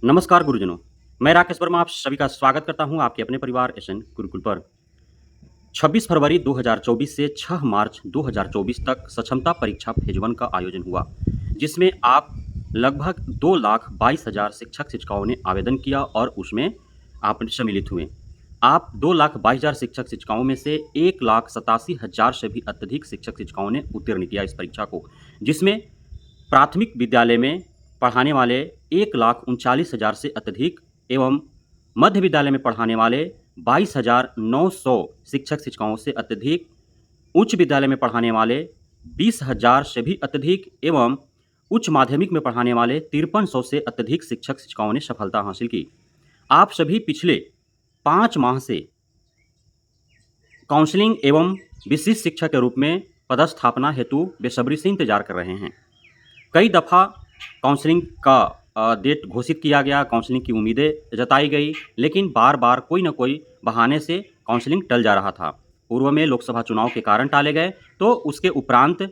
नमस्कार गुरुजनों, मैं राकेश वर्मा आप सभी का स्वागत करता हूं आपके अपने परिवार एसएन गुरुकुल पर। 26 फरवरी 2024 से 6 मार्च 2024 तक सक्षमता परीक्षा फेज 1 का आयोजन हुआ, जिसमें आप लगभग 2,22,000 शिक्षक-शिक्षिकाओं ने आवेदन किया और उसमें आप सम्मिलित हुए। आप 2,22,000 शिक्षक-शिक्षिकाओं में से 1,87,000 से भी अत्यधिक शिक्षक-शिक्षिकाओं ने उत्तीर्ण किया इस परीक्षा को, जिसमें प्राथमिक विद्यालय में पढ़ाने वाले 1,39,000 से अत्यधिक एवं मध्य विद्यालय में पढ़ाने वाले 22,900 शिक्षक-शिक्षिकाओं से अत्यधिक, उच्च विद्यालय में पढ़ाने वाले 20,000 से भी अत्यधिक एवं उच्च माध्यमिक में पढ़ाने वाले 5300 से अत्यधिक शिक्षक-शिक्षिकाओं ने सफलता हासिल की। आप सभी पिछले 5 माह से काउंसलिंग एवं विशिष्ट शिक्षक के रूप में पदस्थापना हेतु बेसब्री से इंतजार कर रहे हैं। कई दफ़ा काउंसलिंग का डेट घोषित किया गया, काउंसलिंग की उम्मीदें जताई गई, लेकिन बार-बार कोई न कोई बहाने से काउंसलिंग टल जा रहा था। पूर्व में लोकसभा चुनाव के कारण टाले गए, तो उसके उपरांत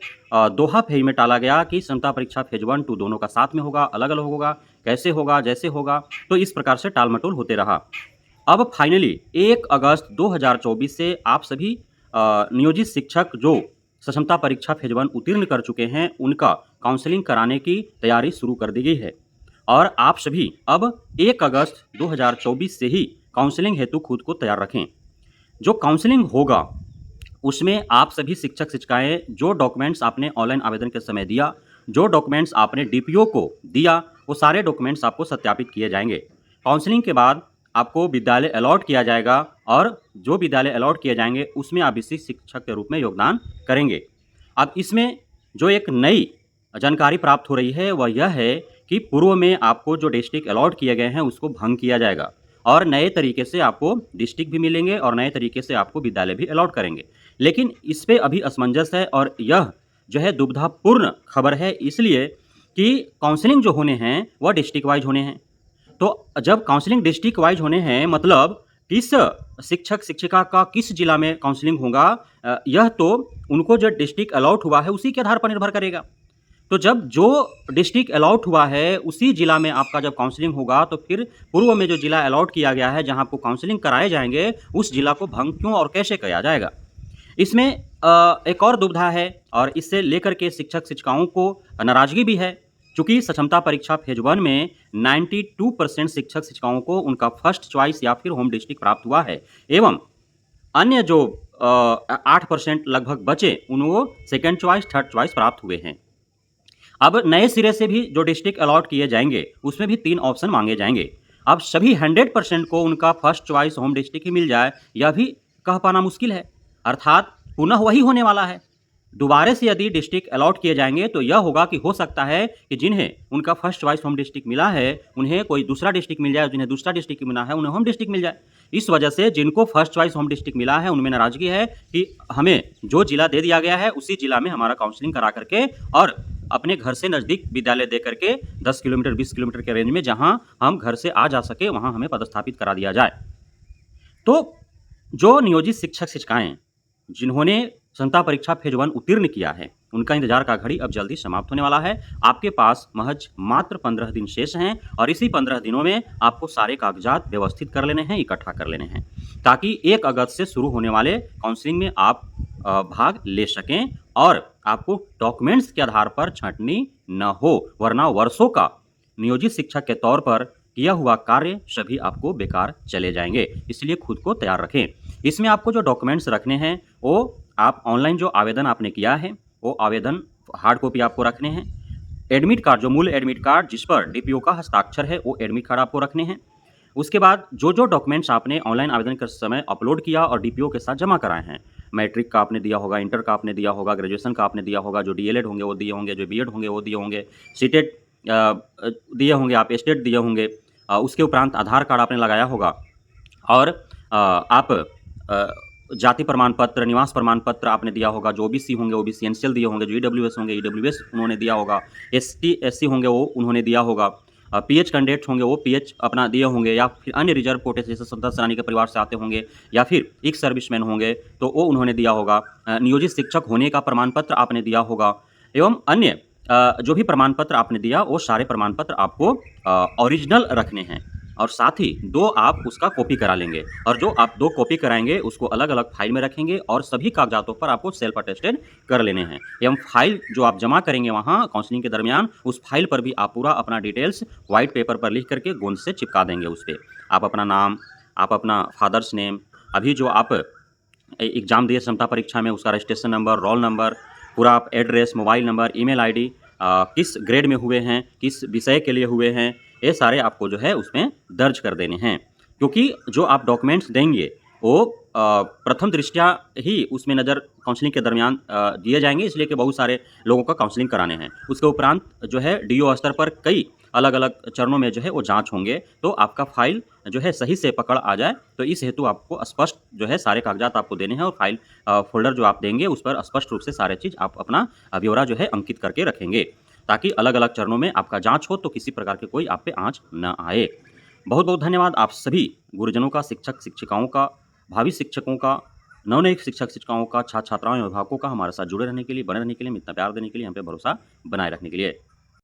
दोहा फेज में टाला गया कि क्षमता परीक्षा फेज 1, 2 दोनों का साथ में होगा, अलग-अलग होगा, कैसे होगा, जैसे होगा, तो इस प्रकार से टाल-मटोल होते रहा। अब फाइनली 1 अगस्त 2024 से आप सभी नियोजित शिक्षक जो सक्षमता परीक्षा फेज 1 उत्तीर्ण कर चुके हैं, उनका काउंसलिंग कराने की तैयारी शुरू कर दी गई है और आप सभी अब 1 अगस्त 2024 से ही काउंसलिंग हेतु खुद को तैयार रखें। जो काउंसलिंग होगा, उसमें आप सभी शिक्षक-शिक्षिकाएँ जो डॉक्यूमेंट्स आपने ऑनलाइन आवेदन के समय दिया, जो डॉक्यूमेंट्स आपने डीपीओ को दिया, वो सारे डॉक्यूमेंट्स आपको सत्यापित किए जाएँगे। काउंसलिंग के बाद आपको विद्यालय अलॉट किया जाएगा और जो विद्यालय अलॉट किए जाएँगे, उसमें आप विशिष्ट शिक्षक के रूप में योगदान करेंगे। अब इसमें जो एक नई जानकारी प्राप्त हो रही है, वह यह है कि पूर्व में आपको जो डिस्ट्रिक्ट अलॉट किए गए हैं, उसको भंग किया जाएगा और नए तरीके से आपको डिस्ट्रिक्ट भी मिलेंगे और नए तरीके से आपको विद्यालय भी अलॉट करेंगे। लेकिन इस पे अभी असमंजस है और यह जो है दुविधापूर्ण खबर है, इसलिए कि काउंसलिंग जो होने हैं, वह डिस्ट्रिक्ट वाइज़ होने हैं। तो जब काउंसलिंग डिस्ट्रिक्ट वाइज़ होने हैं, मतलब किस शिक्षक-शिक्षिका का किस जिला में काउंसलिंग होगा, यह तो उनको जो डिस्ट्रिक्ट अलॉट हुआ है, उसी के आधार पर निर्भर करेगा। तो जब जो डिस्ट्रिक्ट अलॉट हुआ है, उसी जिला में आपका जब काउंसलिंग होगा, तो फिर पूर्व में जो जिला अलॉट किया गया है, जहाँ आपको काउंसलिंग कराए जाएँगे, उस जिला को भंग क्यों और कैसे किया जाएगा? इसमें एक और दुविधा है और इससे लेकर के शिक्षक-शिक्षिकाओं को नाराज़गी भी है। चूँकि सक्षमता परीक्षा फेज 1 में 92% शिक्षक-शिक्षिकाओं को उनका फर्स्ट चॉइस या फिर होम डिस्ट्रिक्ट प्राप्त हुआ है एवं अन्य जो 8% लगभग बचे, उनको सेकंड चॉइस, थर्ड चॉइस प्राप्त हुए हैं। अब नए सिरे से भी जो डिस्ट्रिक्ट अलॉट किए जाएँगे, उसमें भी 3 ऑप्शन माँगे जाएँगे। अब सभी 100% को उनका फर्स्ट चॉइस होम डिस्ट्रिक्ट ही मिल जाए, यह भी कह पाना मुश्किल है। अर्थात पुनः वही होने वाला है। दोबारा से यदि डिस्ट्रिक्ट अलॉट किए जाएँगे, तो यह होगा कि हो सकता है कि जिन्हें उनका फर्स्ट चॉइस होम डिस्ट्रिक्ट मिला है, उन्हें कोई दूसरा डिस्ट्रिक्ट मिल जाए, जिन्हें दूसरा डिस्ट्रिक्ट मिला है, उन्हें होम डिस्ट्रिक्ट मिल जाए। इस वजह से जिनको फर्स्ट चॉइस होम डिस्ट्रिक्ट मिला है, उनमें नाराज़गी है कि हमें जो जिला दे दिया गया है, उसी जिला में हमारा काउंसलिंग करा करके और अपने घर से नज़दीक विद्यालय दे करके 10 किलोमीटर, 20 किलोमीटर के रेंज में जहाँ हम घर से आ जा सके, वहाँ हमें पदस्थापित करा दिया जाए। तो जो नियोजित शिक्षक-शिक्षिकाएँ जिन्होंने क्षमता परीक्षा फेज 1 उत्तीर्ण किया है, उनका इंतजार का घड़ी अब जल्दी समाप्त होने वाला है। आपके पास महज मात्र 15 दिन शेष हैं और इसी 15 दिनों में आपको सारे कागजात व्यवस्थित कर लेने हैं, इकट्ठा कर लेने हैं, ताकि 1 अगस्त से शुरू होने वाले काउंसलिंग में आप भाग ले सकें और आपको डॉक्यूमेंट्स के आधार पर छँटनी न हो, वरना वर्षों का नियोजित शिक्षक के तौर पर किया हुआ कार्य सभी आपको बेकार चले जाएँगे। इसलिए खुद को तैयार रखें। इसमें आपको जो डॉक्यूमेंट्स रखने हैं, वो आप ऑनलाइन जो आवेदन आपने किया है, वो आवेदन हार्ड कॉपी आपको रखने हैं। एडमिट कार्ड, जो मूल एडमिट कार्ड जिस पर डीपीओ का हस्ताक्षर है, वो एडमिट कार्ड आपको रखने हैं। उसके बाद जो डॉक्यूमेंट्स आपने ऑनलाइन आवेदन के समय अपलोड किया और डीपीओ के साथ जमा कराए हैं, मैट्रिक का आपने दिया होगा, इंटर का आपने दिया होगा, ग्रेजुएशन का आपने दिया होगा, जो डीएलएड होंगे वो दिए होंगे, जो बीएड होंगे वो दिए होंगे, सीटेट दिए होंगे, आप एस्टेट दिए होंगे, उसके उपरांत आधार कार्ड आपने लगाया होगा और आप जाति प्रमाण पत्र, निवास प्रमाण पत्र आपने दिया होगा, जो ओबीसी होंगे ओबीसी एनसीएल दिए होंगे, जो ईडब्ल्यूएस होंगे ईडब्ल्यूएस उन्होंने दिया होगा, एसटी एससी होंगे वो उन्होंने दिया होगा, पीएच कैंडिडेट्स होंगे वो पीएच अपना दिए होंगे या फिर अन्य रिजर्व कोटे से जैसे संत सेनानी के परिवार से आते होंगे या फिर एक्स सर्विसमैन होंगे तो वो उन्होंने दिया होगा। नियोजित शिक्षक होने का प्रमाण पत्र आपने दिया होगा एवं अन्य जो भी प्रमाण पत्र आपने दिया वो सारे प्रमाण पत्र आपको ओरिजिनल रखने हैं और साथ ही 2 आप उसका कॉपी करा लेंगे और जो आप 2 कॉपी कराएँगे उसको अलग-अलग फ़ाइल में रखेंगे और सभी कागज़ातों पर आपको सेल्फ अटेस्टेड कर लेने हैं एवं फ़ाइल जो आप जमा करेंगे वहाँ काउंसलिंग के दरमियान उस फ़ाइल पर भी आप पूरा अपना डिटेल्स व्हाइट पेपर पर लिख करके गोंद से चिपका देंगे उस पे। आप अपना नाम, आप अपना फादर्स नेम, अभी जो आप एग्ज़ाम दिए क्षमता परीक्षा में उसका रजिस्ट्रेशन नंबर, रोल नंबर, पूरा आप address, mobile number, email ID, किस ग्रेड में हुए हैं, किस विषय के लिए हुए हैं, ये सारे आपको जो है उसमें दर्ज कर देने हैं। क्योंकि जो आप डॉक्यूमेंट्स देंगे वो प्रथम दृष्टया ही उसमें नज़र काउंसलिंग के दरमियान दिए जाएँगे इसलिए कि बहुत सारे लोगों का काउंसलिंग कराने हैं। उसके उपरांत जो है डीओ स्तर पर कई अलग-अलग चरणों में जो है वो जाँच होंगे, तो आपका फ़ाइल जो है सही से पकड़ आ जाए, तो इस हेतु आपको स्पष्ट जो है सारे कागज़ात आपको देने हैं और फ़ाइल फ़ोल्डर जो आप देंगे उस पर स्पष्ट रूप से सारे चीज़ आप अपना ब्यौरा जो है अंकित करके रखेंगे, ताकि अलग-अलग चरणों में आपका जाँच हो तो किसी प्रकार की कोई आप पे आँच ना आए। बहुत-बहुत धन्यवाद आप सभी गुरुजनों का, शिक्षक-शिक्षिकाओं का, भावी शिक्षकों का, नवोन्मेष शिक्षक-शिक्षिकाओं का, छात्र-छात्राओं, अभिभावकों का हमारे साथ जुड़े रहने के लिए, बने रहने के लिए, इतना प्यार देने के लिए, हम पे भरोसा बनाए रखने के लिए।